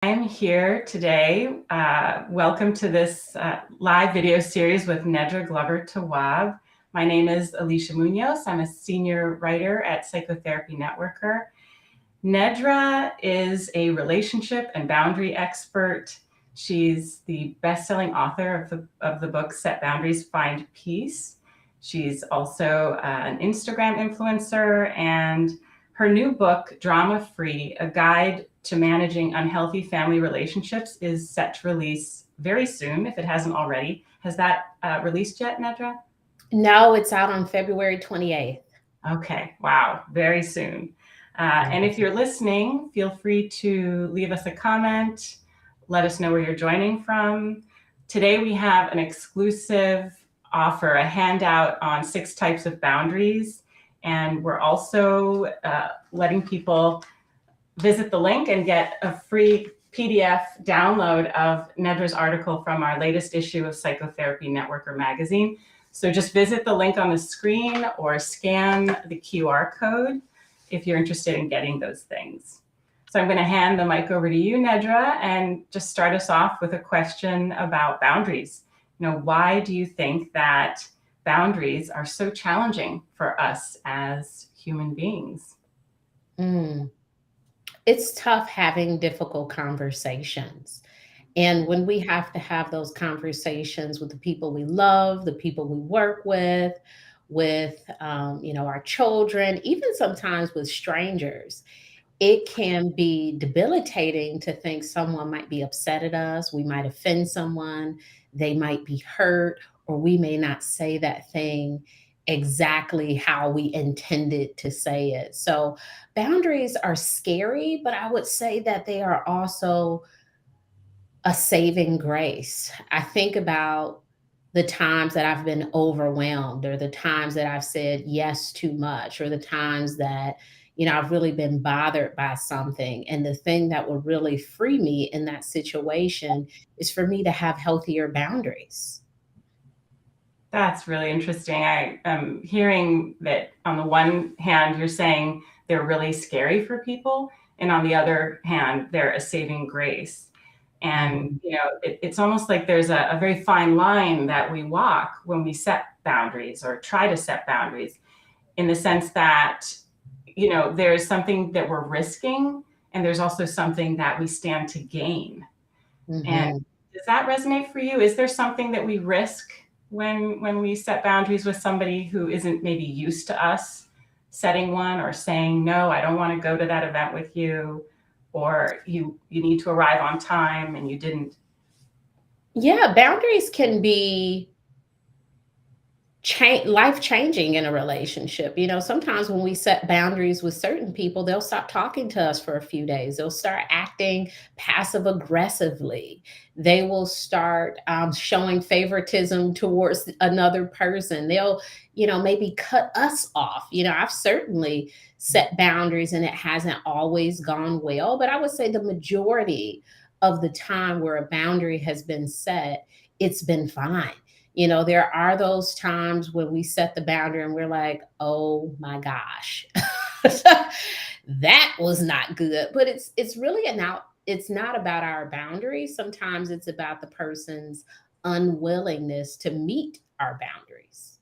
I'm here today. Welcome to this live video series with Nedra Tawwab. My name is Alicia Munoz. I'm a senior writer at Psychotherapy Networker. Nedra is a relationship and boundary expert. She's the best-selling author of the book Set Boundaries, Find Peace. She's also an Instagram influencer, and her new book, Drama Free, A Guide to Managing Unhealthy Family Relationships, is set to release very soon, if it hasn't already. Has that released yet, Nedra? No, it's out on February 28th. Okay, wow, very soon. And if you're listening, feel free to leave us a comment, let us know where you're joining from. Today we have an exclusive offer, a handout on 6 types of boundaries. And we're also letting people visit the link and get a free PDF download of Nedra's article from our latest issue of Psychotherapy Networker magazine. So just visit the link on the screen or scan the QR code if you're interested in getting those things. So I'm going to hand the mic over to you, Nedra, and just start us off with a question about boundaries. Why do you think that boundaries are so challenging for us as human beings? It's tough having difficult conversations. And when we have to have those conversations with the people we love, the people we work with our children, even sometimes with strangers, it can be debilitating to think someone might be upset at us. We might offend someone, they might be hurt, or we may not say that thing exactly how we intended to say it. So boundaries are scary, but I would say that they are also a saving grace. I think about the times that I've been overwhelmed, or the times that I've said yes too much, or the times that, I've really been bothered by something. And the thing that will really free me in that situation is for me to have healthier boundaries. That's really interesting. I am hearing that on the one hand, you're saying they're really scary for people, and on the other hand, they're a saving grace. And, it's almost like there's a very fine line that we walk when we set boundaries or try to set boundaries, in the sense that, there's something that we're risking, and there's also something that we stand to gain. And Mhm. does that resonate for you? Is there something that we risk when we set boundaries with somebody who isn't maybe used to us setting one, or saying, no, I don't want to go to that event with you, or you need to arrive on time and you didn't? Yeah, boundaries can be life changing in a relationship. Sometimes when we set boundaries with certain people, they'll stop talking to us for a few days. They'll start acting passive aggressively. They will start showing favoritism towards another person. They'll, maybe cut us off. I've certainly set boundaries and it hasn't always gone well, but I would say the majority of the time where a boundary has been set, it's been fine. There are those times when we set the boundary and we're like, oh my gosh, that was not good. But it's really it's not about our boundaries. Sometimes it's about the person's unwillingness to meet our boundaries.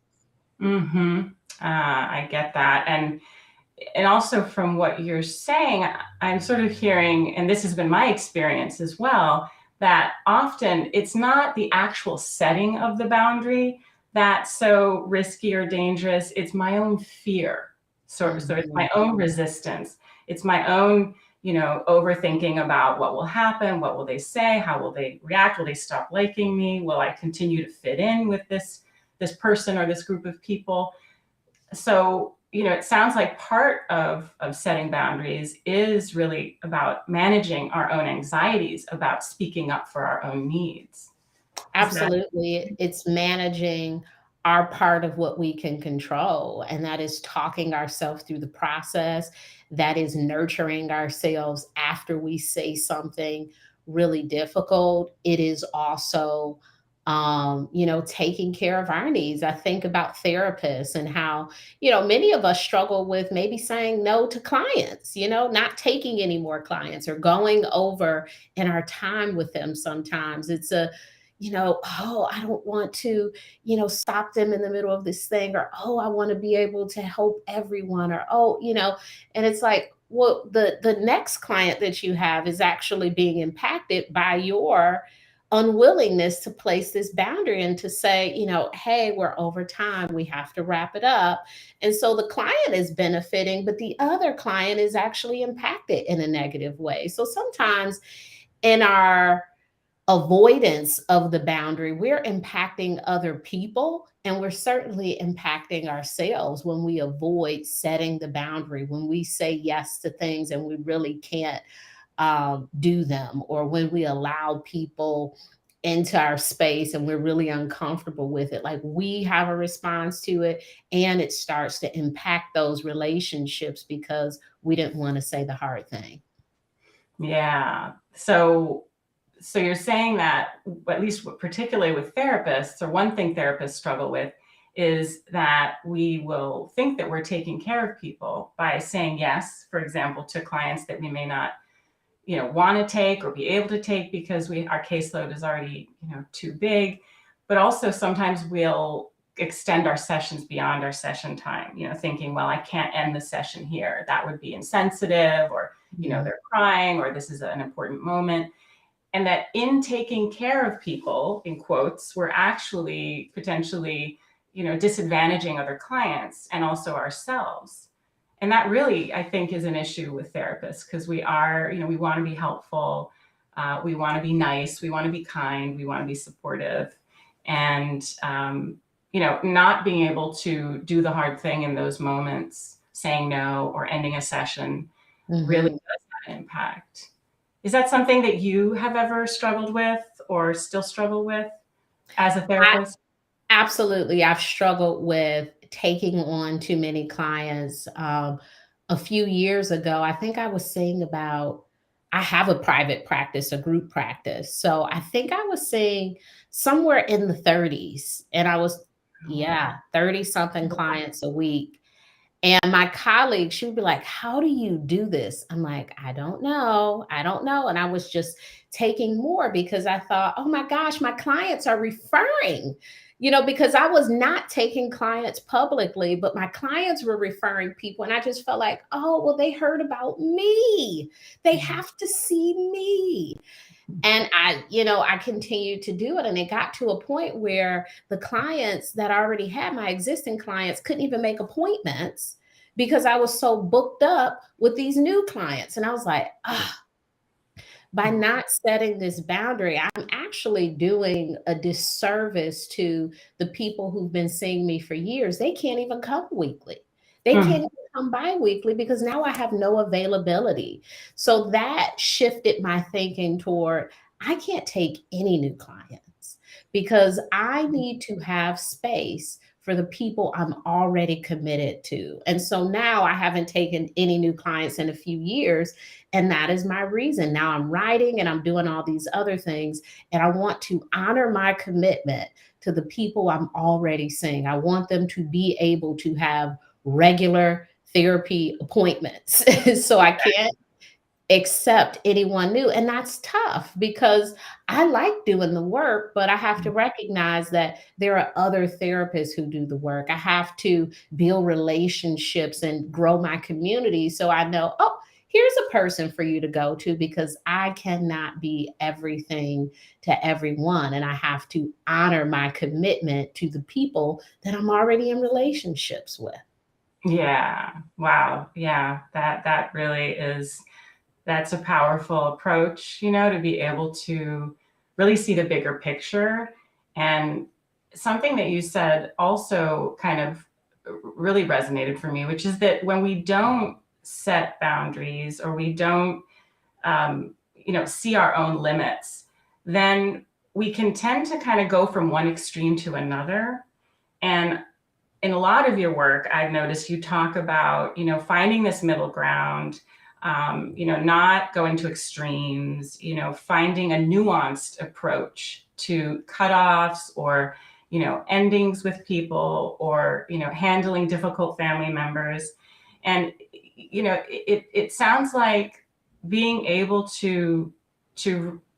Mm-hmm. I get that. And also, from what you're saying, I'm sort of hearing, and this has been my experience as well, that often it's not the actual setting of the boundary that's so risky or dangerous. It's my own fear. So it's my own resistance. It's my own, overthinking about what will happen, what will they say, how will they react, will they stop liking me, will I continue to fit in with this person or this group of people. So, it sounds like part of setting boundaries is really about managing our own anxieties about speaking up for our own needs. Is that? Absolutely. It's managing our part of what we can control, and that is talking ourselves through the process. That is nurturing ourselves after we say something really difficult. It is also taking care of our needs. I think about therapists and how, many of us struggle with maybe saying no to clients, not taking any more clients or going over in our time with them. Sometimes it's oh, I don't want to, stop them in the middle of this thing, or, oh, I want to be able to help everyone, or, oh, and it's like, well, the next client that you have is actually being impacted by your unwillingness to place this boundary and to say, hey, we're over time, we have to wrap it up. And so the client is benefiting, but the other client is actually impacted in a negative way. So sometimes in our avoidance of the boundary, we're impacting other people, and we're certainly impacting ourselves when we avoid setting the boundary, when we say yes to things and we really can't do them, or when we allow people into our space and we're really uncomfortable with it. Like, we have a response to it, and it starts to impact those relationships because we didn't want to say the hard thing. Yeah. So you're saying that, at least particularly with therapists, or one thing therapists struggle with is that we will think that we're taking care of people by saying yes, for example, to clients that we may not, want to take or be able to take because our caseload is already, too big. But also sometimes we'll extend our sessions beyond our session time, thinking, well, I can't end the session here. That would be insensitive, or, they're crying, or this is an important moment. And that in taking care of people, in quotes, we're actually potentially, disadvantaging other clients and also ourselves. And that really, I think, is an issue with therapists, because we are, we want to be helpful. We want to be nice. We want to be kind. We want to be supportive. And, not being able to do the hard thing in those moments, saying no or ending a session, really does have an impact. Is that something that you have ever struggled with or still struggle with as a therapist? Absolutely. I've struggled with taking on too many clients. A few years ago, I think I was saying I have a private practice, a group practice. So I think I was seeing somewhere in the 30s, and I was, 30 something clients a week. And my colleague, she would be like, how do you do this? I'm like, I don't know. I don't know. And I was just taking more because I thought, oh my gosh, my clients are referring, because I was not taking clients publicly, but my clients were referring people. And I just felt like, oh, well, they heard about me. They have to see me. And I continued to do it. And it got to a point where the clients that I already had, my existing clients, couldn't even make appointments because I was so booked up with these new clients. And I was like, by not setting this boundary, I'm actually doing a disservice to the people who've been seeing me for years. They can't even come weekly. They can't even come bi-weekly because now I have no availability. So that shifted my thinking toward, I can't take any new clients because I need to have space for the people I'm already committed to. And so now I haven't taken any new clients in a few years. And that is my reason. Now I'm writing and I'm doing all these other things. And I want to honor my commitment to the people I'm already seeing. I want them to be able to have regular therapy appointments. So I can't accept anyone new. And that's tough because I like doing the work, but I have to recognize that there are other therapists who do the work. I have to build relationships and grow my community. So I know, oh, here's a person for you to go to, because I cannot be everything to everyone. And I have to honor my commitment to the people that I'm already in relationships with. Yeah. Wow. Yeah. That really is, that's a powerful approach, to be able to really see the bigger picture. And something that you said also kind of really resonated for me, which is that when we don't set boundaries, or we don't, see our own limits, then we can tend to kind of go from one extreme to another. And in a lot of your work, I've noticed you talk about, finding this middle ground, not going to extremes, finding a nuanced approach to cutoffs or, endings with people, or, handling difficult family members. And, it sounds like being able to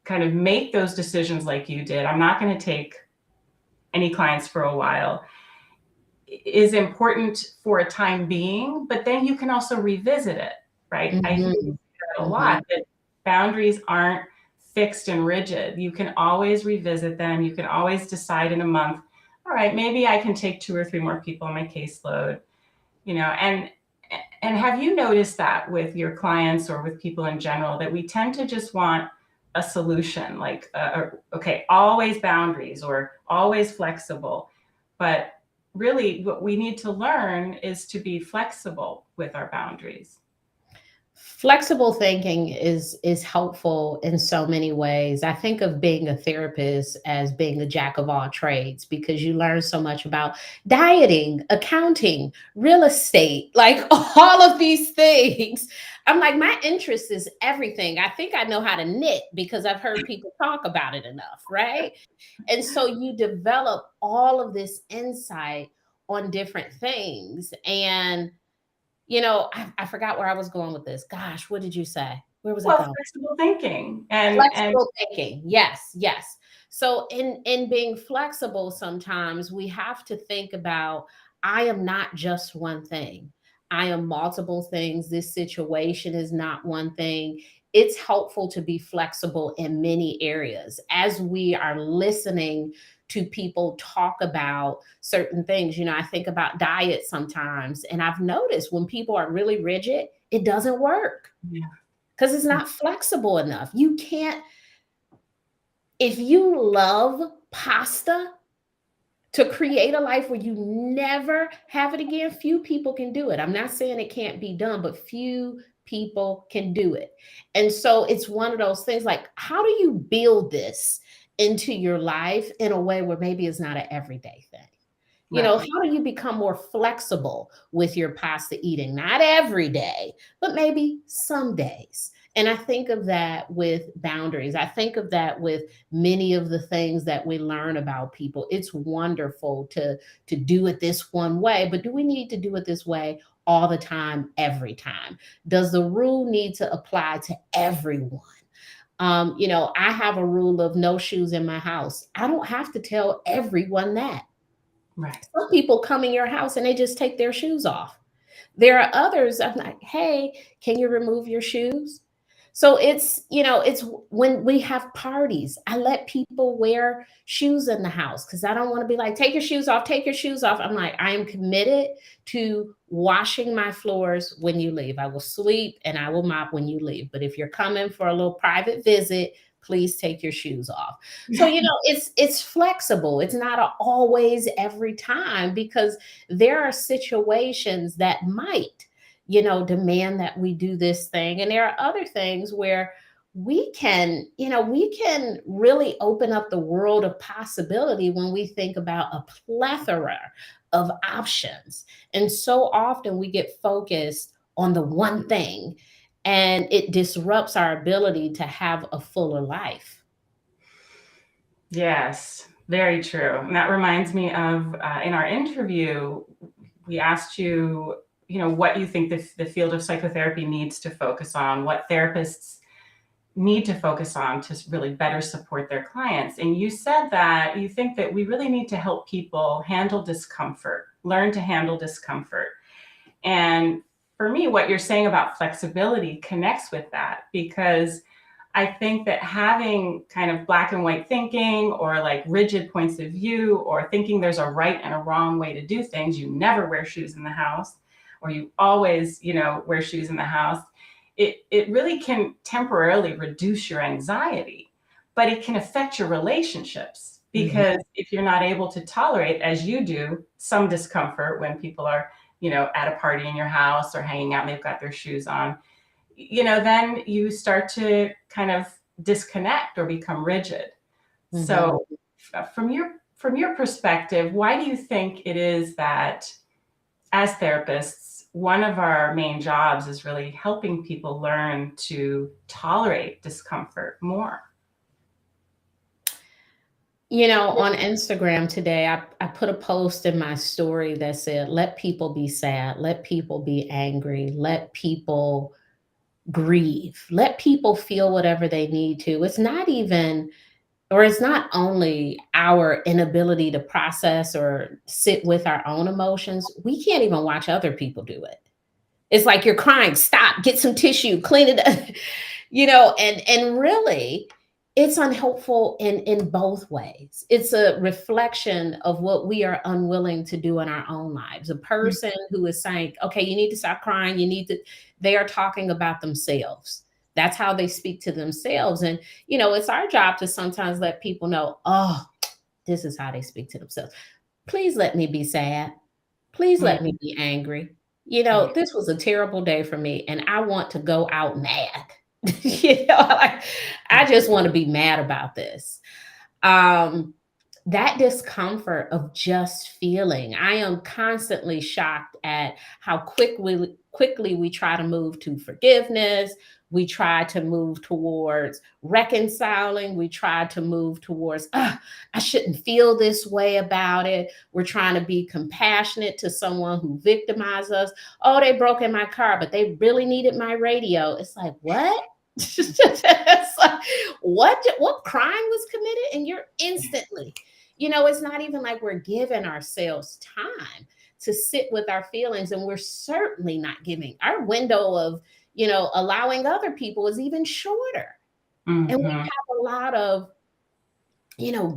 kind of make those decisions like you did, I'm not going to take any clients for a while, is important for a time being, but then you can also revisit it, right? I hear Mhm. that a Mhm. lot, that boundaries aren't fixed and rigid. You can always revisit them. You can always decide in a month, all right, maybe I can take 2 or 3 more people on my caseload, and have you noticed that with your clients or with people in general, that we tend to just want a solution, like, okay, always boundaries or always flexible. But really, what we need to learn is to be flexible with our boundaries. Flexible thinking is helpful in so many ways. I think of being a therapist as being a jack of all trades, because you learn so much about dieting, accounting, real estate, like all of these things. I'm like, my interest is everything. I think I know how to knit because I've heard people talk about it enough, right? And so you develop all of this insight on different things. And I forgot where I was going with this. Gosh, what did you say? Where was I Well, going? flexible thinking and Flexible thinking. Yes, yes. So in being flexible, sometimes we have to think about, I am not just one thing. I am multiple things. This situation is not one thing. It's helpful to be flexible in many areas as we are listening to people talk about certain things. I think about diet sometimes, and I've noticed when people are really rigid, it doesn't work yeah. because it's not flexible enough. You can't, if you love pasta, to create a life where you never have it again, few people can do it. I'm not saying it can't be done, but few people can do it. And so it's one of those things, like, how do you build this into your life in a way where maybe it's not an everyday thing? Right. How do you become more flexible with your pasta eating? Not every day, but maybe some days. And I think of that with boundaries. I think of that with many of the things that we learn about people. It's wonderful to do it this one way, but do we need to do it this way all the time, every time? Does the rule need to apply to everyone? I have a rule of no shoes in my house. I don't have to tell everyone that. Right. Some people come in your house and they just take their shoes off. There are others, I'm like, hey, can you remove your shoes? So it's when we have parties, I let people wear shoes in the house because I don't want to be like, take your shoes off, take your shoes off. I'm like, I am committed to washing my floors when you leave. I will sweep and I will mop when you leave. But if you're coming for a little private visit, please take your shoes off. So it's flexible. It's not always every time, because there are situations that might demand that we do this thing, and there are other things where we can really open up the world of possibility when we think about a plethora of options. And so often we get focused on the one thing, and it disrupts our ability to have a fuller life. Yes, very true. And that reminds me of, in our interview, we asked you, what you think the field of psychotherapy needs to focus on, what therapists need to focus on to really better support their clients. And you said that you think that we really need to help people handle discomfort, learn to handle discomfort. And for me, what you're saying about flexibility connects with that, because I think that having kind of black and white thinking, or like rigid points of view, or thinking there's a right and a wrong way to do things, you never wear shoes in the house, or you always, wear shoes in the house, it really can temporarily reduce your anxiety, but it can affect your relationships, Mhm. because if you're not able to tolerate, as you do, some discomfort when people are, at a party in your house or hanging out and they've got their shoes on, then you start to kind of disconnect or become rigid. Mhm. So from your perspective, why do you think it is that as therapists, one of our main jobs is really helping people learn to tolerate discomfort more. On Instagram today, I put a post in my story that said, let people be sad, let people be angry, let people grieve, let people feel whatever they need to. It's not only our inability to process or sit with our own emotions, we can't even watch other people do it. It's like you're crying, stop, get some tissue, clean it up. And really it's unhelpful in both ways. It's a reflection of what we are unwilling to do in our own lives. A person who is saying, okay, you need to stop crying, they are talking about themselves. That's how they speak to themselves. And it's our job to sometimes let people know, oh, this is how they speak to themselves. Please let me be sad. Please let me be angry. This was a terrible day for me and I want to go out mad. Like I just want to be mad about this. That discomfort of just feeling. I am constantly shocked at how quickly we try to move to forgiveness. We try to move towards reconciling. We try to move towards, I shouldn't feel this way about it. We're trying to be compassionate to someone who victimized us. Oh, they broke in my car, but they really needed my radio. It's like, what? It's like, what crime was committed? And you're instantly, it's not even like we're giving ourselves time to sit with our feelings. And we're certainly not giving our window of, allowing other people is even shorter. And we have a lot of,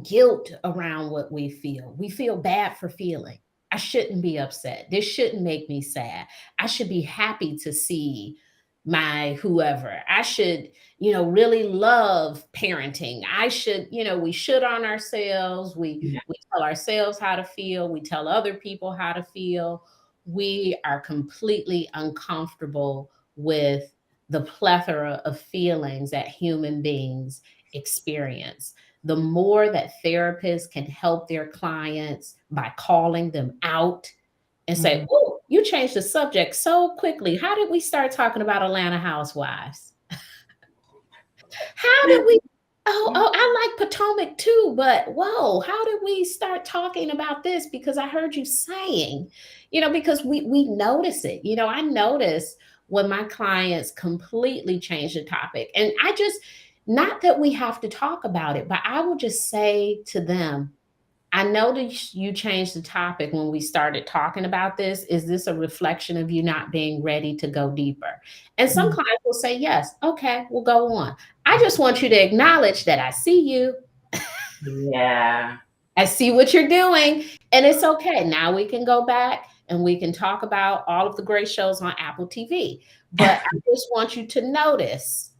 guilt around what we feel. We feel bad for feeling. I shouldn't be upset. This shouldn't make me sad. I should be happy to see my whoever. I should, really love parenting. I should, we should on ourselves. We tell ourselves how to feel. We tell other people how to feel. We are completely uncomfortable with the plethora of feelings that human beings experience. The more that therapists can help their clients by calling them out and say, oh, you changed the subject so quickly. How did we start talking about Atlanta Housewives? How did we? Oh, I like Potomac too, but whoa, how did we start talking about this? Because I heard you saying, because we notice it. I notice when my clients completely change the topic. And not that we have to talk about it, but I will just say to them, I noticed you changed the topic when we started talking about this. Is this a reflection of you not being ready to go deeper? And some clients will say, yes. Okay, we'll go on. I just want you to acknowledge that I see you. Yeah. I see what you're doing. And it's okay. Now we can go back and we can talk about all of the great shows on Apple TV. But I just want you to notice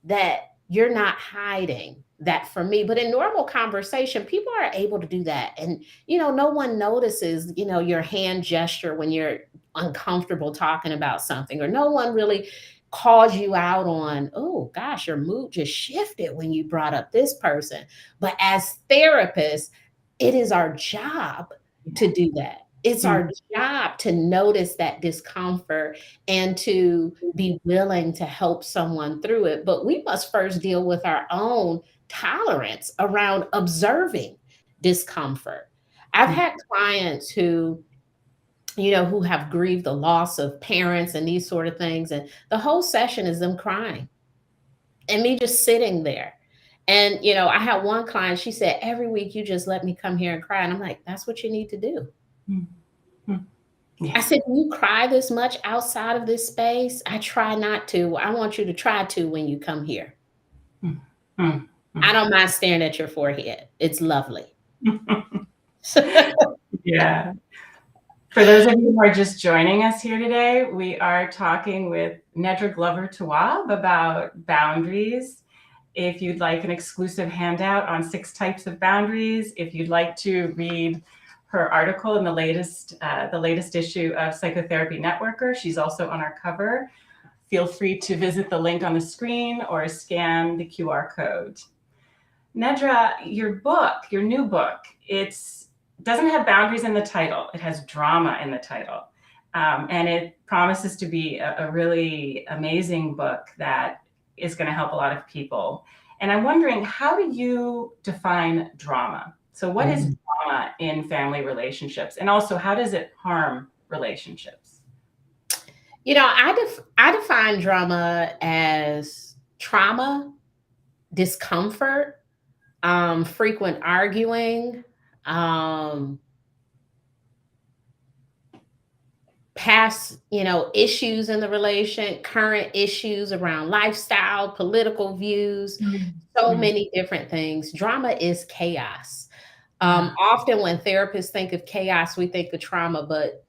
that you're not hiding that from me. But in normal conversation, people are able to do that. And, no one notices, your hand gesture when you're uncomfortable talking about something, or no one really calls you out on, oh gosh, your mood just shifted when you brought up this person. But as therapists, it is our job to do that. It's our job to notice that discomfort and to be willing to help someone through it. But we must first deal with our own tolerance around observing discomfort. I've had clients who have grieved the loss of parents and these sort of things. And the whole session is them crying and me just sitting there. And, I had one client, she said, every week you just let me come here and cry. And I'm like, that's what you need to do. I said, you cry this much outside of this space? I try not to. I want you to try to when you come here. I don't mind staring at your forehead. It's lovely. Yeah. For those of you who are just joining us here today, we are talking with Nedra Tawwab about boundaries. If you'd like an exclusive handout on 6 types of boundaries, if you'd like to read her article in the latest issue of Psychotherapy Networker, she's also on our cover. Feel free to visit the link on the screen or scan the QR code. Nedra, your new book, it doesn't have boundaries in the title. It has drama in the title. And it promises to be a really amazing book that is going to help a lot of people. And I'm wondering, how do you define drama? So what is drama in family relationships? And also, how does it harm relationships? I define drama as trauma, discomfort, frequent arguing, past, issues in the relation, current issues around lifestyle, political views, so many different things. Drama is chaos. Often when therapists think of chaos, we think of trauma, but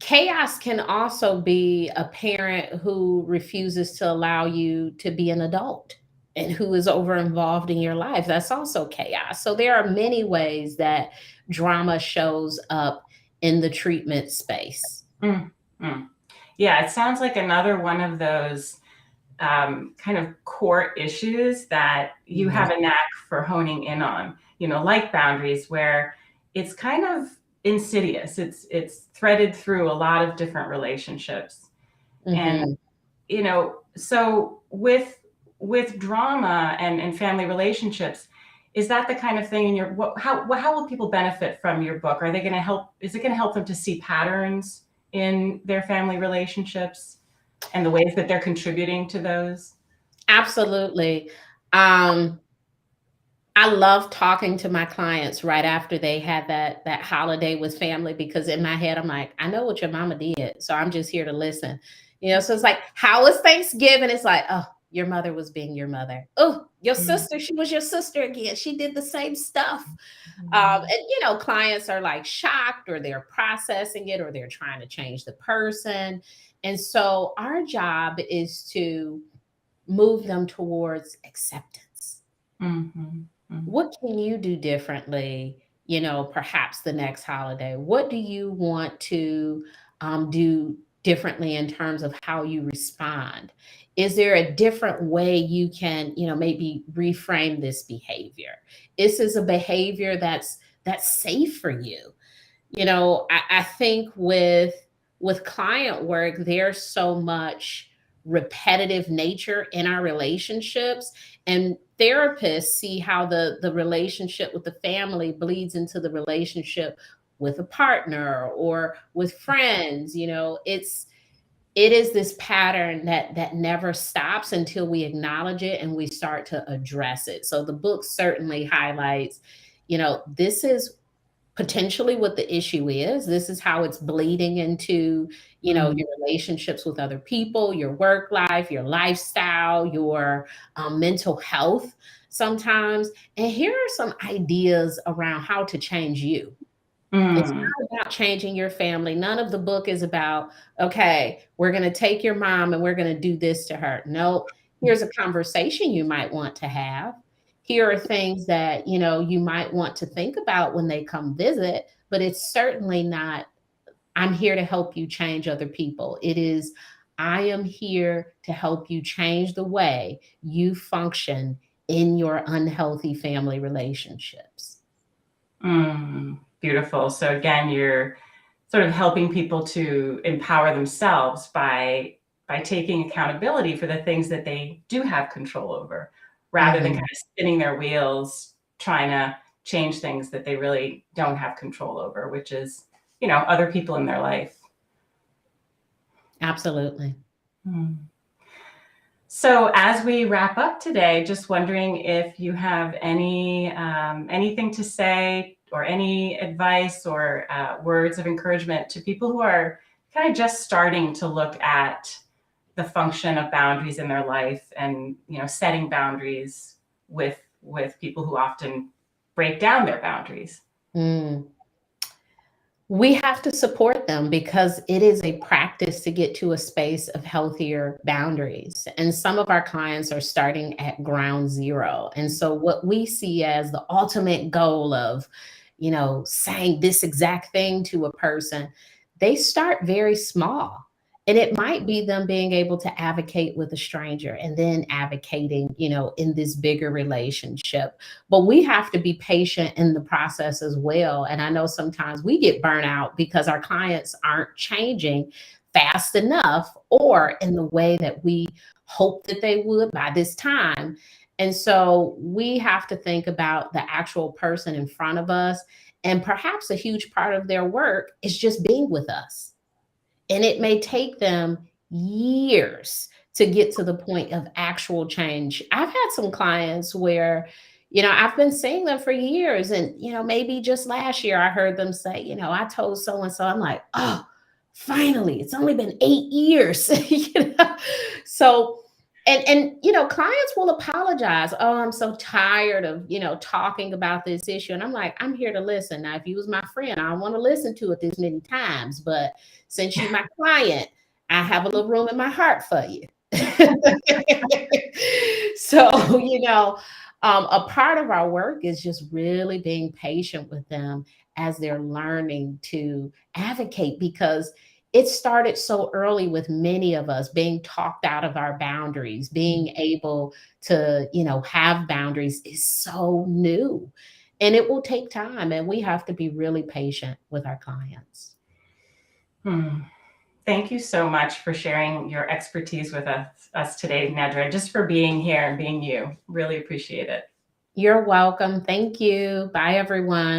chaos can also be a parent who refuses to allow you to be an adult and who is over involved in your life. That's also chaos. So there are many ways that drama shows up in the treatment space. Mm, mm. Yeah, it sounds like another one of those kind of core issues that you have a knack for honing in on, like boundaries, where it's kind of insidious. It's threaded through a lot of different relationships. And, so with drama and family relationships, is that the kind of thing how will people benefit from your book? Are they going to help? Is it going to help them to see patterns in their family relationships and the ways that they're contributing to those? Absolutely. I love talking to my clients right after they had that holiday with family, because in my head I'm like, I know what your mama did, so I'm just here to listen. So it's like, how was Thanksgiving? It's like, oh, your mother was being your mother. Oh, your sister, she was your sister again. She did the same stuff. And clients are like shocked, or they're processing it, or they're trying to change the person. And so our job is to move them towards acceptance. What can you do differently, perhaps the next holiday? What do you want to do differently in terms of how you respond? Is there a different way you can, maybe reframe this behavior? Is this a behavior that's safe for you? I think with client work, there's so much repetitive nature in our relationships, and therapists see how the relationship with the family bleeds into the relationship with a partner or with friends. It is this pattern that never stops until we acknowledge it and we start to address it. So the book certainly highlights, this is potentially what the issue is. This is how it's bleeding into, your relationships with other people, your work life, your lifestyle, your mental health sometimes. And here are some ideas around how to change you. It's not about changing your family. None of the book is about, okay, we're going to take your mom and we're going to do this to her. No, here's a conversation you might want to have. Here are things that, you might want to think about when they come visit, but it's certainly not, I'm here to help you change other people. It is, I am here to help you change the way you function in your unhealthy family relationships. Beautiful. So again, you're sort of helping people to empower themselves by taking accountability for the things that they do have control over, rather than kind of spinning their wheels, trying to change things that they really don't have control over, which is, other people in their life. Absolutely. So as we wrap up today, just wondering if you have anything to say, or any advice or words of encouragement to people who are kind of just starting to look at the function of boundaries in their life, and setting boundaries with people who often break down their boundaries. We have to support them, because it is a practice to get to a space of healthier boundaries. And some of our clients are starting at ground zero. And so what we see as the ultimate goal of, saying this exact thing to a person, they start very small. And it might be them being able to advocate with a stranger and then advocating, in this bigger relationship. But we have to be patient in the process as well. And I know sometimes we get burnt out because our clients aren't changing fast enough or in the way that we hope that they would by this time. And so we have to think about the actual person in front of us. And perhaps a huge part of their work is just being with us. And it may take them years to get to the point of actual change. I've had some clients where, I've been seeing them for years. And, maybe just last year I heard them say, I told so and so, I'm like, oh, finally, it's only been 8 years. So, clients will apologize. Oh, I'm so tired of, talking about this issue. And I'm like, I'm here to listen. Now, if you was my friend, I don't want to listen to it this many times. But since you're my client, I have a little room in my heart for you. So, a part of our work is just really being patient with them as they're learning to advocate, because it started so early with many of us being talked out of our boundaries. Being able to, have boundaries is so new, and it will take time, and we have to be really patient with our clients. Thank you so much for sharing your expertise with us today, Nedra, just for being here and being you. Really appreciate it. You're welcome. Thank you. Bye, everyone.